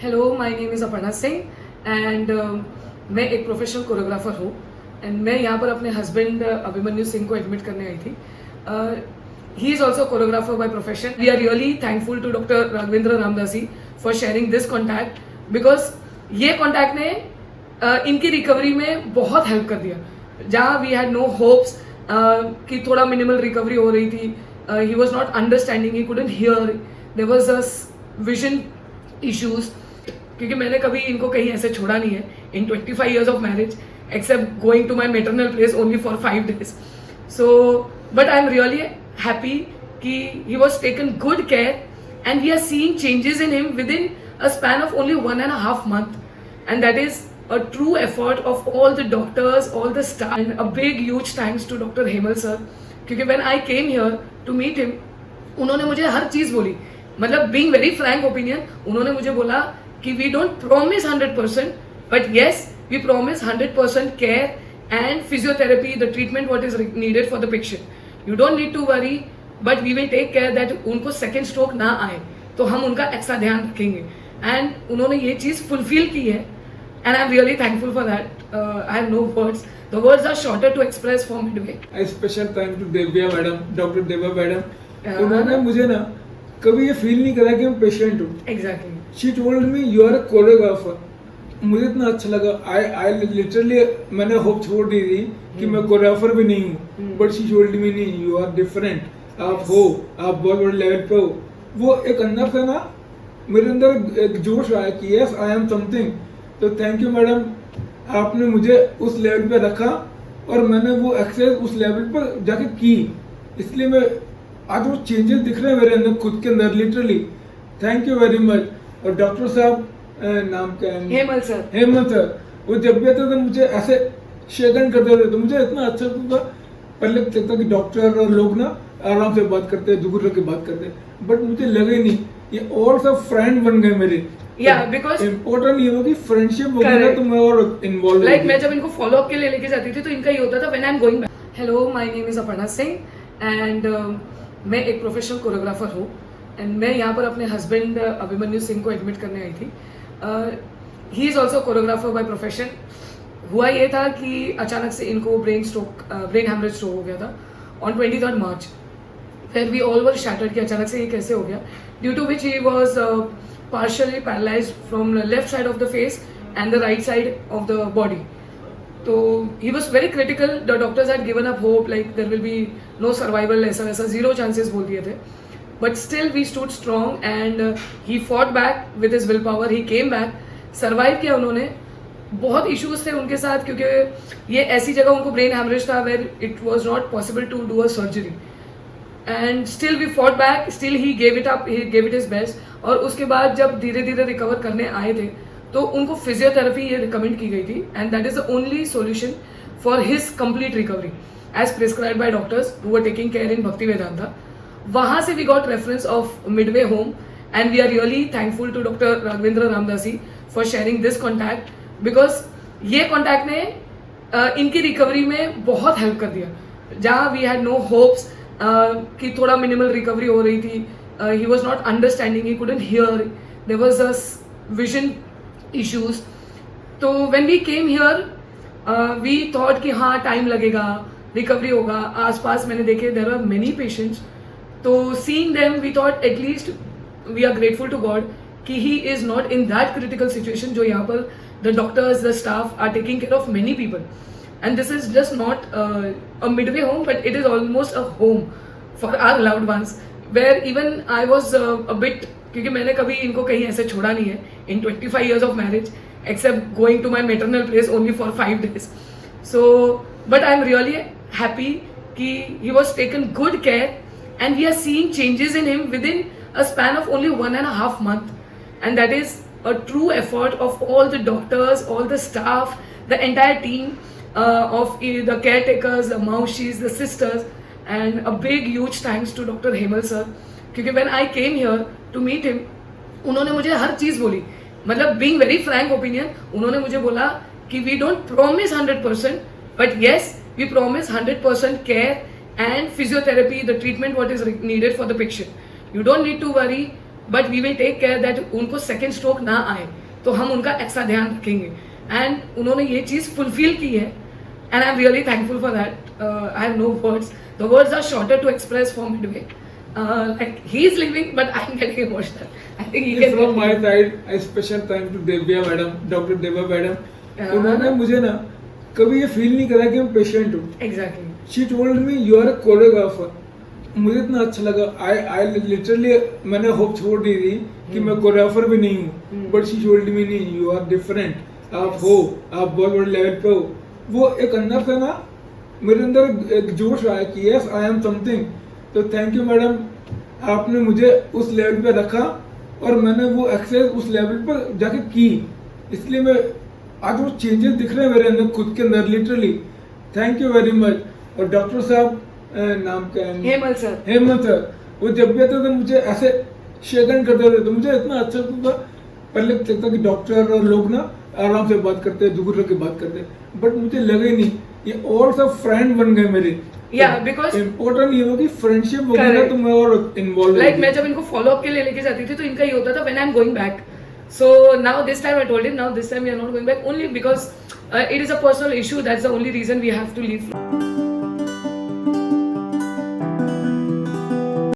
Hello, my name is Aparna Singh and मैं एक professional choreographer हूँ एंड मैं यहाँ पर अपने हस्बैंड अभिमन्यु सिंह को एडमिट करने आई थी. He is also choreographer by profession. We are really thankful to doctor Raghavendra Ramdas ji for sharing this contact because ये कॉन्टैक्ट ने इनकी रिकवरी में बहुत हेल्प कर दिया. जहाँ वी हैड नो होप्स कि थोड़ा मिनिमल रिकवरी हो रही थी, he was not understanding, he couldn't hear, there was a vision issues. क्योंकि मैंने कभी इनको कहीं ऐसे छोड़ा नहीं है इन 25 years of marriage except going to my maternal place only for 5 days. So but I'm really happy कि he was taken good care and we are seeing changes in him within a span of only 1.5 month, and that is a true effort of all the doctors, all the staff, and a big huge thanks to Dr. Hemal sir. क्योंकि when I came here to meet him, उन्होंने मुझे हर चीज़ बोली. मतलब being very frank opinion, उन्होंने मुझे बोला कि we don't promise 100%, but yes, we promise 100% care and physiotherapy, the treatment what is needed for the patient. You don't need to worry, but we will take care that उनको second stroke ना आए, तो हम उनका extra ध्यान रखेंगे. And उन्होंने ये चीज़ fulfill की है, and I'm really thankful for that. I have no words. The words are shorter to express for Midway. A special thank to Devya madam, Dr. Devya madam. उन्होंने मुझे ना कभी ये फील नहीं करा कि मैं पेशेंट हूँ. Exactly. She told me you are a choreographer. मुझे इतना अच्छा लगा. I literally मैंने होप छोड़ दी थी कि मैं कोरियोग्राफर भी नहीं हूँ. But she told me नहीं, you are different. आप हो, आप बहुत बड़े लेवल पे हो. वो एक अंदर से ना मेरे अंदर एक जोश आया कि yes I am something. तो थैंक यू मैडम, आपने मुझे उस लेवल पे रखा और मैंने वो एक्सरसाइज उस लेवल पर जाके की. इसलिए मैं आज वो चेंजेस दिख रहे हैं मेरे अंदर, खुद के अंदर literally. Thank you very much. और डॉक्टर साहब, नाम क्या है? हेमल सर. हेमंत सर, वो जब भी आते थे मुझे ऐसे शेकन करते थे तो मुझे इतना अच्छा लगता था. पहले लगता था कि डॉक्टर और लोग ना आराम से बात करते हैं, दुगुर के बात करते हैं, बट मुझे लगे नहीं. ये और सब फ्रेंड बन गए मेरे. बिकॉज इम्पोर्टेंट ये होगी फ्रेंडशिप हो गई ना, तो मैं और इन्वॉल्व लाइक मैं जब इनको फॉलो अप के लिए लेके जाती थी तो इनका ये होता था when I am going back. Hello, my name is Aparna Singh and मैं एक प्रोफेशनल कोरियोग्राफर हूँ एंड मैं यहाँ पर अपने हस्बैंड अभिमन्यु सिंह को एडमिट करने आई थी. He is also choreographer by profession. हुआ ये था कि अचानक से इनको ब्रेन हैमरेज स्ट्रोक हो गया था ऑन 23rd March. फिर वी ऑल वर शैटर्ड कि अचानक से ये कैसे हो गया, due to which he was partially paralyzed from the left side of the face and the right side of the body. So he was very critical. The doctors had given up hope, like there will be no survival, ऐसा वैसा 0 chances बोल दिए थे. But still we stood strong and he fought back with his willpower. He came back, survive किया उन्होंने. बहुत issues थे उनके साथ क्योंकि ये ऐसी जगह उनको brain hemorrhage था where it was not possible to do a surgery. And still we fought back, still he gave it up, he gave it his best. और उसके बाद जब धीरे धीरे रिकवर करने आए थे तो उनको फिजियोथेरेपी ये रिकमेंड की गई थी and that is the only solution for his complete recovery as prescribed by doctors who were taking care in Bhakti Vedanta. वहाँ से we got reference of Midway Home and we are really thankful to doctor Raghavendra Ramdas ji for sharing this contact because ये contact ने इनकी recovery में बहुत help कर दिया. जहाँ वी हैड नो होप्स कि थोड़ा मिनिमल रिकवरी हो रही थी, he was not understanding, he couldn't hear, there was a vision issues. तो when we came here we thought कि हाँ टाइम लगेगा, रिकवरी होगा. आसपास मैंने देखे there are many patients, तो seeing them we thought at least we are grateful to God कि he is not in that critical situation जो यहाँ पर the doctors, the staff are taking care of many people. And this is just not a midway home, but it is almost a home for our loved ones. Where even I was a bit, क्योंकि मैंने कभी इनको कहीं ऐसे छोड़ा नहीं है in 25 years of marriage except going to my maternal place only for 5 days. So but I'm really happy कि he was taken good care and we are seeing changes in him within a span of only 1.5 month, and that is a true effort of all the doctors, all the staff, the entire team of the caretakers, the maushis, the sisters. And a big huge thanks to Dr. Hemal sir. क्योंकि when I came here to meet him, उन्होंने मुझे हर चीज़ बोली. मतलब being very frank opinion, उन्होंने मुझे बोला कि we don't promise 100%, but yes, we promise 100% care and physiotherapy, the treatment what is needed for the patient. You don't need to worry, but we will take care that उनको second stroke ना आए, तो हम उनका extra ध्यान रखेंगे। And उन्होंने ये चीज़ फुलफिल की है, and I am really thankful for that. I have no words, the words are shorter to express for Midway. Like he is living, but I'm getting emotional. I think he can. From my side, a special thank to Devya madam, Dr. Devya madam. उन्होंने मुझे ना कभी ये feel नहीं करा कि मैं patient हूँ। Exactly. She told me you are a choreographer. मुझे इतना अच्छा लगा। I literally मैंने होप छोड़ दी थी कि मैं कोरियोग्राफर भी नहीं हूँ, बट she told me नहीं, you are different. आप हो, आप बहुत बड़े लेवल पे हो। वो एक अंदर से ना मेरे अंदर एक जोश आया कि yes I am something। तो थैंक यू मैडम, आपने मुझे उस लेवल पे रखा और मैंने वो एक्सरसाइज उस लेवल पर जाके की, इसलिए मैं आज वो चेंजेस दिख रहे हैं मेरे अंदर, खुद के अंदर literally. Thank you very much. और डॉक्टर साहब, नाम क्या है? हेमंत सर। हेमंत सर, वो जब भी आते थे मुझे ऐसे शेकन करते थे, तो मुझे इतना अच्छा लगता था। पहले लगता कि डॉक्टर और लोग ना आराम से बात करते हैं, दुगुर के बात करते हैं, बट मुझे लगे नहीं, ये और सब फ्रेंड बन गए मेरे। Yeah, because इम्पोर्टेंट ये हो कि फ्रेंडशिप हो गई ना, तो मैं और इन्वॉल्व लाइक मैं जब इनको फॉलो अप के लिए लेके जाती थी तो इनका ये होता था when I am going back. So now this time I told him, now this time we are not going back only because it is a personal issue, that's the only reason we have to leave.